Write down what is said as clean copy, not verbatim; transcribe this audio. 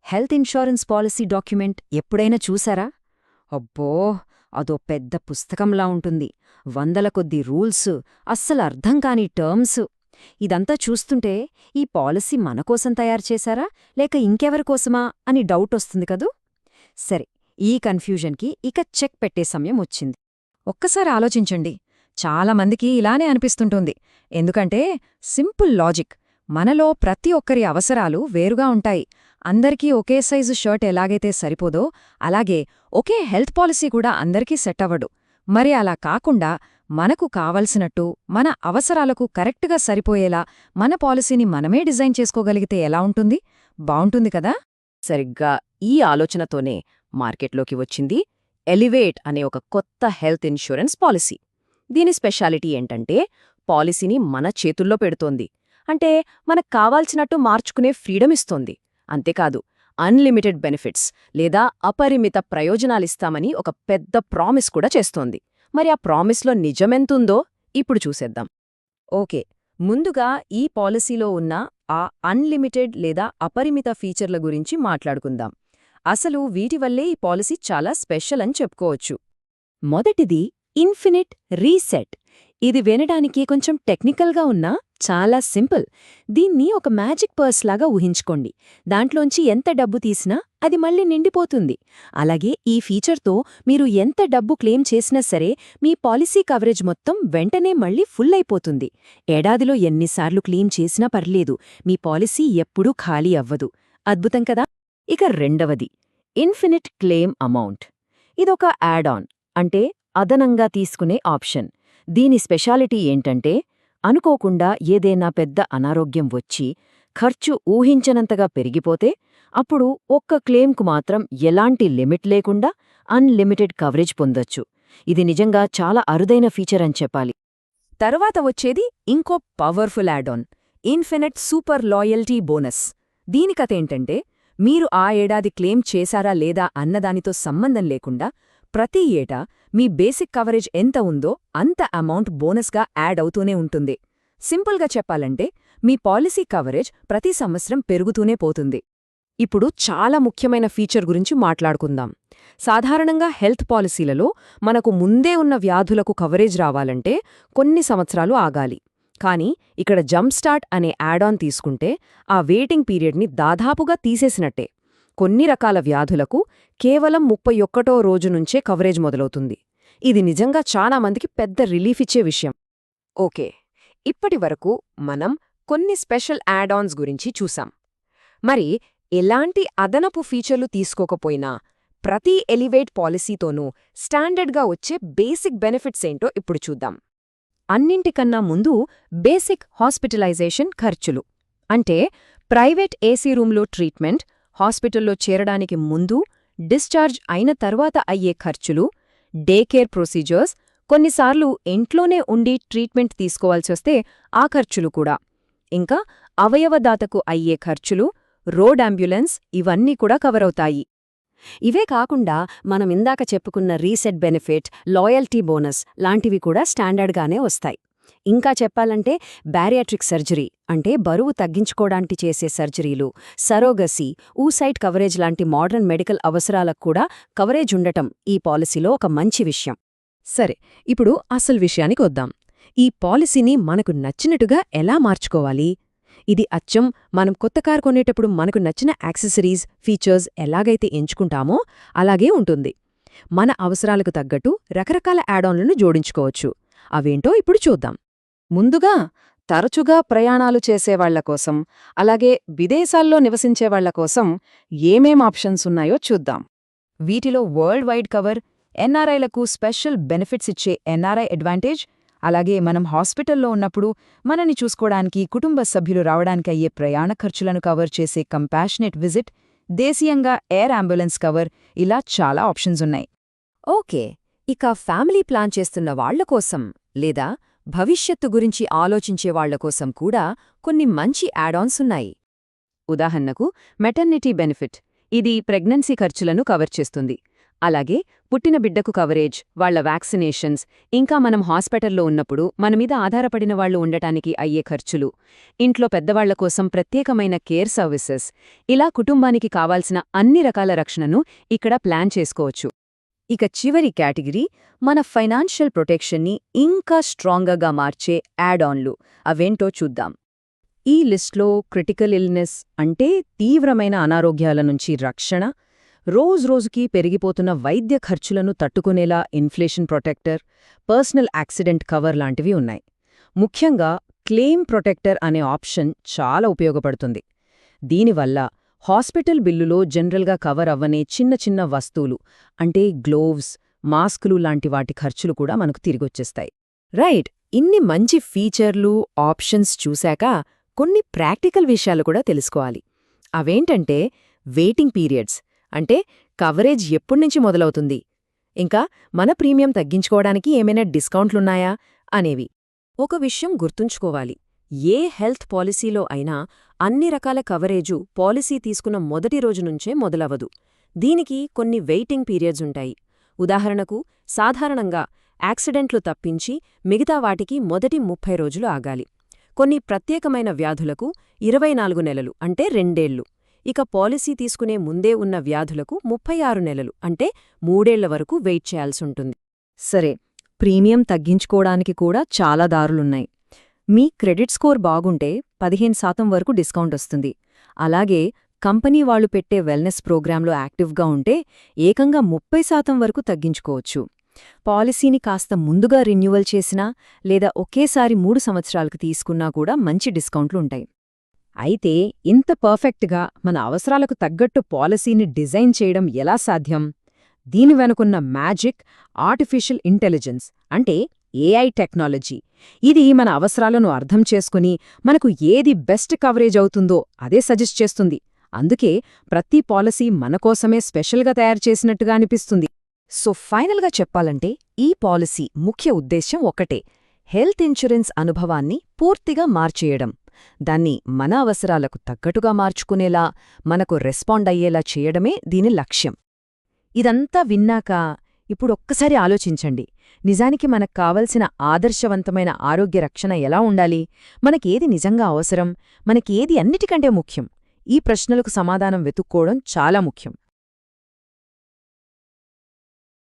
Health insurance policy document ఎప్పుడైనా చూసారా? అబ్బో, అదో పెద్ద పుస్తకంలా ఉంటుంది. వందల కొద్దీ రూల్స్, అస్సలు అర్థం కాని టర్మ్స్. ఇదంతా చూస్తుంటే ఈ పాలసీ మనకోసం తయారుచేశారా లేక ఇంకెవరికోసమా అని డౌటొస్తుంది కదూ. సరే, ఈ కన్ఫ్యూజన్కి ఇక చెక్ పెట్టే సమయం వచ్చింది. ఒక్కసారి ఆలోచించండి. చాలామందికి ఇలానే అనిపిస్తుంటుంది. ఎందుకంటే సింపుల్ లాజిక్. మనలో ప్రతి ఒక్కరి అవసరాలు వేరుగా ఉంటాయి. అందరికీ ఒకే సైజు షర్ట్ ఎలాగైతే సరిపోదో అలాగే ఒకే హెల్త్ పాలసీ కూడా అందరికీ సెట్ అవ్వడు. మరి అలా కాకుండా మనకు కావలసినట్టు మన అవసరాలకు కరెక్ట్గా సరిపోయేలా మన పాలసీని మనమే డిజైన్ చేసుకోగలిగితే ఎలా ఉంటుంది? బావుంటుంది కదా. సరిగ్గా ఈ ఆలోచనతోనే మార్కెట్లోకి వచ్చింది ఎలివేట్ అనే ఒక కొత్త హెల్త్ ఇన్షూరెన్స్ పాలసీ. దీని స్పెషాలిటీ ఏంటంటే పాలసీని మన చేతుల్లో పెడుతోంది. అంటే మనకు కావాల్సినట్టు మార్చుకునే ఫ్రీడమ్ ఇస్తోంది. అంతేకాదు, అన్లిమిటెడ్ బెనిఫిట్స్ లేదా అపరిమిత ప్రయోజనాలిస్తామని ఒక పెద్ద ప్రామిస్ కూడా చేస్తోంది. మరి ఆ ప్రామిస్లో నిజమెంతుందో ఇప్పుడు చూసేద్దాం. ఓకే, ముందుగా ఈ పాలసీలో ఉన్న ఆ అన్లిమిటెడ్ లేదా అపరిమిత ఫీచర్ల గురించి మాట్లాడుకుందాం. అసలు వీటివల్లే ఈ పాలసీ చాలా స్పెషల్ అని చెప్పుకోవచ్చు. మొదటిది ఇన్ఫినిట్ రీసెట్. ఇది వినడానికి కొంచెం టెక్నికల్గా ఉన్నా చాలా సింపుల్. దీన్ని ఒక మ్యాజిక్ పర్స్ లాగా ఊహించుకోండి. దాంట్లోంచి ఎంత డబ్బు తీసినా అది మళ్ళీ నిండిపోతుంది. అలాగే ఈ ఫీచర్తో మీరు ఎంత డబ్బు క్లెయిమ్ చేసినా సరే మీ పాలసీ కవరేజ్ మొత్తం వెంటనే మళ్ళీ ఫుల్ అయిపోతుంది. ఏడాదిలో ఎన్నిసార్లు క్లెయిమ్ చేసినా పర్లేదు, మీ పాలసీ ఎప్పుడూ ఖాళీ అవ్వదు. అద్భుతం కదా. ఇక రెండవది ఇన్ఫినిట్ క్లెయిమ్ అమౌంట్. ఇదొక యాడ్ ఆన్, అంటే అదనంగా తీసుకునే ఆప్షన్. దీని స్పెషాలిటీ ఏంటంటే అనుకోకుండా ఏదైనా పెద్ద అనారోగ్యం వచ్చి ఖర్చు ఊహించనంతగా పెరిగిపోతే అప్పుడు ఒక్క క్లెయిమ్కు మాత్రం ఎలాంటి లిమిట్ లేకుండా అన్లిమిటెడ్ కవరేజ్ పొందొచ్చు. ఇది నిజంగా చాలా అరుదైన ఫీచర్ అని చెప్పాలి. తర్వాత వచ్చేది ఇంకో powerful add on, infinite super loyalty bonus. దీని కథేంటంటే మీరు ఆ ఏడాది క్లెయిమ్ చేశారా లేదా అన్నదానితో సంబంధం లేకుండా ప్రతి ఏటా మీ బేసిక్ కవరేజ్ ఎంత ఉందో అంత అమౌంట్ బోనస్గా యాడ్ అవుతూనే ఉంటుంది. సింపుల్గా చెప్పాలంటే మీ పాలసీ కవరేజ్ ప్రతి సంవత్సరం పెరుగుతూనే పోతుంది. ఇప్పుడు చాలా ముఖ్యమైన ఫీచర్ గురించి మాట్లాడుకుందాం. సాధారణంగా హెల్త్ పాలసీలలో మనకు ముందే ఉన్న వ్యాధులకు కవరేజ్ రావాలంటే కొన్ని సంవత్సరాలు ఆగాలి. కానీ ఇక్కడ జంప్ స్టార్ట్ అనే యాడ్ ఆన్ తీసుకుంటే ఆ వెయిటింగ్ పీరియడ్ని దాదాపుగా తీసేసినట్టే. కొన్ని రకాల వ్యాధులకు కేవలం 31వ రోజు నుంచే కవరేజ్ మొదలవుతుంది. ఇది నిజంగా చాలా మందికి పెద్ద రిలీఫ్ ఇచ్చే విషయం. ఓకే, ఇప్పటివరకు మనం కొన్ని స్పెషల్ యాడ్ ఆన్స్ గురించి చూసాం. మరి ఎలాంటి అదనపు ఫీచర్లు తీసుకోకపోయినా ప్రతి ఎలివేట్ పాలసీతోనూ స్టాండర్డ్గా వచ్చే బేసిక్ బెనిఫిట్స్ ఏంటో ఇప్పుడు చూద్దాం. అన్నింటికన్నా ముందు బేసిక్ హాస్పిటలైజేషన్ ఖర్చులు. అంటే ప్రైవేట్ ఏసీ రూంలో ట్రీట్మెంట్, హాస్పిటల్లో చేరడానికి ముందు, డిశ్చార్జ్ అయిన తర్వాత అయ్యే ఖర్చులు, డే కేర్ ప్రొసీజర్స్, కొన్నిసార్లు ఇంట్లోనే ఉండి ట్రీట్మెంట్ తీసుకోవాల్సొస్తే ఆ ఖర్చులు కూడా, ఇంకా అవయవదాతకు అయ్యే ఖర్చులు, రోడ్ అంబ్యులెన్స్, ఇవన్నీ కూడా కవరవుతాయి. ఇవే కాకుండా మనమిందాక చెప్పుకున్న రీసెట్ బెనిఫిట్, లాయల్టీ బోనస్ లాంటివి కూడా స్టాండర్డ్గానే వస్తాయి. ఇంకా చెప్పాలంటే బ్యారియాట్రిక్ సర్జరీ, అంటే బరువు తగ్గించుకోవడానికి చేసే సర్జరీలు, సరోగసీ, ఊసైట్ కవరేజ్ లాంటి మోడర్న్ మెడికల్ అవసరాలకు కూడా కవరేజ్ ఉండటం ఈ పాలసీలో ఒక మంచి విషయం. సరే, ఇప్పుడు అసలు విషయానికి వద్దాం. ఈ పాలసీని మనకు నచ్చినట్టుగా ఎలా మార్చుకోవాలి? ఇది అచ్చం మనం కొత్త కారు కొనేటప్పుడు మనకు నచ్చిన యాక్సెసరీస్, ఫీచర్స్ ఎలాగైతే ఎంచుకుంటామో అలాగే ఉంటుంది. మన అవసరాలకు తగ్గట్టు రకరకాల యాడ్ ఆన్లను జోడించుకోవచ్చు. అవేంటో ఇప్పుడు చూద్దాం. ముందుగా తరచుగా ప్రయాణాలు చేసేవాళ్ల కోసం, అలాగే విదేశాల్లో నివసించేవాళ్ల కోసం ఏమేం ఆప్షన్స్ ఉన్నాయో చూద్దాం. వీటిలో వరల్డ్ వైడ్ కవర్, ఎన్ఆర్ఐలకు స్పెషల్ బెనిఫిట్స్ ఇచ్చే ఎన్ఆర్ఐ అడ్వాంటేజ్, అలాగే మనం హాస్పిటల్లో ఉన్నప్పుడు మనని చూసుకోవడానికి కుటుంబ సభ్యులు రావడానికి అయ్యే ప్రయాణ ఖర్చులను కవర్ చేసే కంపాషనేట్ విజిట్, దేశీయంగా ఎయిర్ అంబులెన్స్ కవర్, ఇలా చాలా ఆప్షన్స్ ఉన్నాయి. ఓకే, ఇక ఫ్యామిలీ ప్లాన్ చేస్తున్న వాళ్ల కోసం లేదా భవిష్యత్తు గురించి ఆలోచించే వాళ్ల కోసం కూడా కొన్ని మంచి యాడ్ ఆన్స్ ఉన్నాయి. ఉదాహరణకు మెటర్నిటీ బెనిఫిట్. ఇది ప్రెగ్నెన్సీ ఖర్చులను కవర్ చేస్తుంది. అలాగే పుట్టిన బిడ్డకు కవరేజ్, వాళ్ల వ్యాక్సినేషన్స్, ఇంకా మనం హాస్పిటల్లో ఉన్నప్పుడు మనమీద ఆధారపడిన వాళ్లు ఉండటానికి అయ్యే ఖర్చులు, ఇంట్లో పెద్దవాళ్ల కోసం ప్రత్యేకమైన కేర్ సర్వీసెస్, ఇలా కుటుంబానికి కావాల్సిన అన్ని రకాల రక్షణను ఇక్కడ ప్లాన్ చేసుకోవచ్చు. ఇక చివరి కేటగిరీ మన ఫైనాన్షియల్ ప్రొటెక్షన్ని ఇంకా స్ట్రాంగర్గా మార్చే యాడ్ ఆన్లు. అవేంటో చూద్దాం. ఈ లిస్ట్లో క్రిటికల్ ఇల్నెస్ అంటే తీవ్రమైన అనారోగ్యాల నుంచి రక్షణ, రోజురోజుకీ పెరిగిపోతున్న వైద్య ఖర్చులను తట్టుకునేలా inflation protector, personal accident cover లాంటివి ఉన్నాయి. ముఖ్యంగా క్లెయిమ్ ప్రొటెక్టర్ అనే ఆప్షన్ చాలా ఉపయోగపడుతుంది. దీనివల్ల హాస్పిటల్ బిల్లులో జనరల్గా కవర్ అవ్వనే చిన్న చిన్న వస్తువులు అంటే గ్లోవ్స్, మాస్కులు లాంటి వాటి ఖర్చులు కూడా మనకు తిరిగొచ్చేస్తాయి. రైట్, ఇన్ని మంచి ఫీచర్లు, ఆప్షన్స్ చూశాక కొన్ని ప్రాక్టికల్ విషయాలు కూడా తెలుసుకోవాలి. అవేంటంటే వెయిటింగ్ పీరియడ్స్, అంటే కవరేజ్ ఎప్పుడ్నుంచి మొదలవుతుంది, ఇంకా మన ప్రీమియం తగ్గించుకోవడానికి ఏమైనా డిస్కౌంట్లున్నాయా అనేవి. ఒక విషయం గుర్తుంచుకోవాలి, ఏ హెల్త్ పాలసీలో అయినా అన్ని రకాల కవరేజు పాలసీ తీసుకున్న మొదటి రోజు నుంచే మొదలవదు. దీనికి కొన్ని వెయిటింగ్ పీరియడ్స్ ఉంటాయి. ఉదాహరణకు, సాధారణంగా యాక్సిడెంట్లు తప్పించి మిగతా వాటికి మొదటి 30 రోజులు ఆగాలి. కొన్ని ప్రత్యేకమైన వ్యాధులకు 24 నెలలు అంటే 2 ఏళ్లు. ఇక పాలసీ తీసుకునే ముందే ఉన్న వ్యాధులకు 36 నెలలు అంటే 3 ఏళ్ల వరకు వెయిట్ చేయాల్సుంటుంది. సరే, ప్రీమియం తగ్గించుకోవడానికి కూడా చాలా దారులున్నాయి. మీ క్రెడిట్ స్కోర్ బాగుంటే 15% వరకు డిస్కౌంట్ వస్తుంది. అలాగే కంపెనీ వాళ్లు పెట్టే వెల్నెస్ ప్రోగ్రాంలో యాక్టివ్గా ఉంటే ఏకంగా 30% వరకు తగ్గించుకోవచ్చు. పాలసీని కాస్త ముందుగా రెన్యువల్ చేసినా లేదా ఒకేసారి 3 సంవత్సరాలకు తీసుకున్నా కూడా మంచి డిస్కౌంట్లుంటాయి. అయితే ఇంత పర్ఫెక్ట్గా మన అవసరాలకు తగ్గట్టు పాలసీని డిజైన్ చేయడం ఎలా సాధ్యం? దీని వెనుకున్న మ్యాజిక్ ఆర్టిఫిషియల్ ఇంటెలిజెన్స్ అంటే ఏఐ టెక్నాలజీ. ఇది మన అవసరాలను అర్థం చేసుకుని మనకు ఏది బెస్ట్ కవరేజ్ అవుతుందో అదే సజెస్ట్ చేస్తుంది. అందుకే ప్రతి పాలసీ మనకోసమే స్పెషల్గా తయారు చేసినట్టుగా అనిపిస్తుంది. సో ఫైనల్గా చెప్పాలంటే ఈ పాలసీ ముఖ్య ఉద్దేశ్యం ఒకటే, హెల్త్ ఇన్షురెన్స్ అనుభవాన్ని పూర్తిగా మార్చేయడం. దాన్ని మన అవసరాలకు తగ్గట్టుగా మార్చుకునేలా, మనకు రెస్పాండ్ అయ్యేలా చేయడమే దీని లక్ష్యం. ఇదంతా విన్నాక ఇప్పుడొక్కసారి ఆలోచించండి, నిజానికి మనకు కావలసిన ఆదర్శవంతమైన ఆరోగ్య రక్షణ ఎలా ఉండాలి? మనకేది నిజంగా అవసరం? మనకేది అన్నిటికంటే ముఖ్యం? ఈ ప్రశ్నలకు సమాధానం వెతుక్కోవడం చాలా ముఖ్యం.